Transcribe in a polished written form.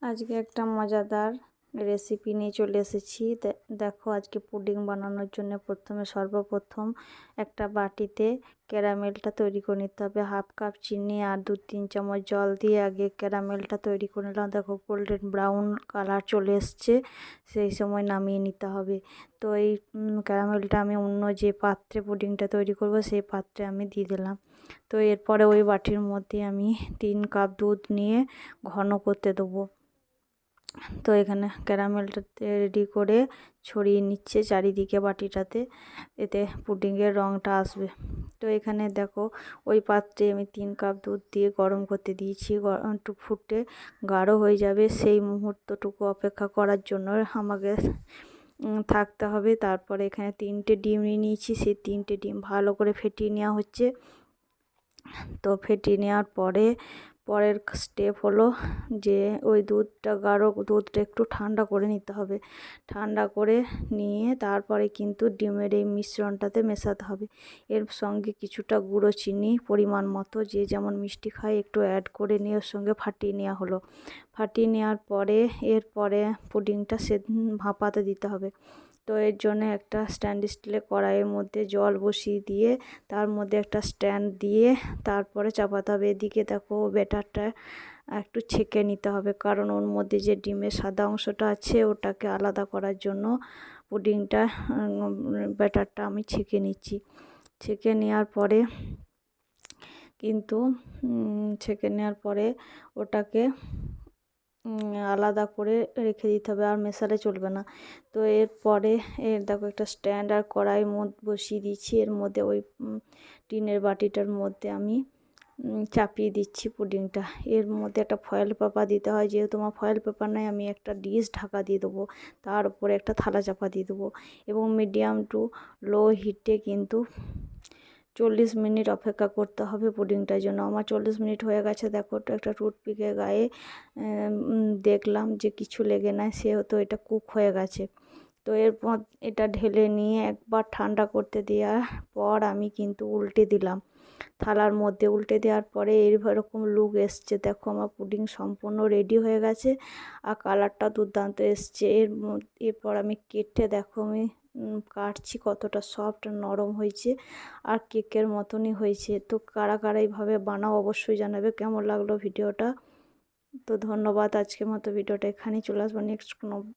আজকে একটা মজাদার রেসিপি নিয়ে চলে এসেছি। দেখো, আজকে পুডিং বানানোর জন্য সর্বপ্রথম একটা বাটিতে ক্যারামেলটা তৈরি করে নিতে হবে। 1/2 কাপ চিনি আর 2-3 চামচ জল দিয়ে আগে ক্যারামেলটা তৈরি করে নিলাম। দেখো, গোল্ডেন ব্রাউন কালার চলে এসছে, সেই সময় নামিয়ে নিতে হবে। তো এই ক্যারামেলটা আমি অন্য যে পাত্রে পুডিংটা তৈরি করব সেই পাত্রে আমি দিয়ে দিলাম। তো এরপরে ওই বাটির মধ্যে আমি 3 কাপ দুধ নিয়ে ঘন করতে দেবো। তো এখানে ক্যারামেলটাতে রেডি করে ছড়িয়ে নিচ্ছে চারিদিকে বাটিটাতে, এতে পুডিংয়ের রঙটা আসবে। তো এখানে দেখো, ওই পাত্রে আমি 3 কাপ দুধ দিয়ে গরম করতে দিয়েছি। একটু ফুটে গাঢ় হয়ে যাবে, সেই মুহূর্তটুকু অপেক্ষা করার জন্য আমাকে থাকতে হবে। তারপরে এখানে 3টে ডিম নিয়ে নিয়েছি, সেই 3টে ডিম ভালো করে ফেটিয়ে নেওয়া হচ্ছে। তো ফেটিয়ে নেওয়ার পরের স্টেপ হলো যে ওই গাঢ় দুধটা একটু ঠান্ডা করে নিতে হবে। ঠান্ডা করে নিয়ে তারপরে কিন্তু ডিমের এই মিশ্রণটাতে মেশাতে হবে। এর সঙ্গে কিছুটা গুঁড়ো চিনি পরিমাণ মতো, যে যেমন মিষ্টি খায় একটু অ্যাড করে নিয়ে ওর সঙ্গে ফাটিয়ে নেওয়া হলো। ফাটিয়ে নেওয়ার পরে এরপরে পুডিংটা ভাপাতে দিতে হবে। তো এর জন্য একটা স্ট্যান্ড স্টিলের কড়াইয়ের মধ্যে জল বসিয়ে দিয়ে তার মধ্যে একটা স্ট্যান্ড দিয়ে তারপরে চাপাতে হবে। এদিকে দেখো, ব্যাটারটা একটু ছেঁকে নিতে হবে, কারণ ওর মধ্যে যে ডিমের সাদা অংশটা আছে ওটাকে আলাদা করার জন্য পুডিংটা ব্যাটারটা আমি ছেঁকে নিচ্ছি। ছেঁকে নেওয়ার পরে ওটাকে আলাদা করে রেখে দিতে হবে, আর মেশালে চলবে না। তো এরপরে দেখো, একটা স্ট্যান্ড আর কড়াই বসিয়ে দিচ্ছি। এর মধ্যে ওই টিনের বাটিটার মধ্যে আমি চাপিয়ে দিচ্ছি পুডিংটা। এর মধ্যে একটা ফয়েল পেপার দিতে হয়, যেহেতু আমার ফয়েল পেপার নাই আমি একটা ডিশ ঢাকা দিয়ে দেবো, তার উপরে একটা থালা চাপা দিয়ে দেবো এবং মিডিয়াম টু লো হিটে কিন্তু 40 মিনিট অপেক্ষা করতে হবে পুডিংটার জন্য। আমার 40 মিনিট হয়ে গেছে। দেখো, একটা টুথপিকের গায়ে দেখলাম যে কিছু লেগে নাই, সেহেতু এটা কুক হয়ে গেছে। তো এরপর এটা ঢেলে নিয়ে একবার ঠান্ডা করতে দেওয়ার পর আমি কিন্তু উল্টে দিলাম থালার মধ্যে। উল্টে দেওয়ার পরে এরকম লুক এসছে। দেখো, আমার পুডিং সম্পূর্ণ রেডি হয়ে গেছে আর কালারটা দুর্দান্ত এসছে। এরপর আমি কেটে দেখো, আমি কাটছি, কতটা সফট নরম হয়েছে আর কেকের মতনই হয়েছে। তো কারা কারা এইভাবে বানাও অবশ্যই জানাবে কেমন লাগলো ভিডিওটা। তো ধন্যবাদ। আজকের মতো ভিডিওটা এখানেই, চলে আসবো নেক্সট কোনো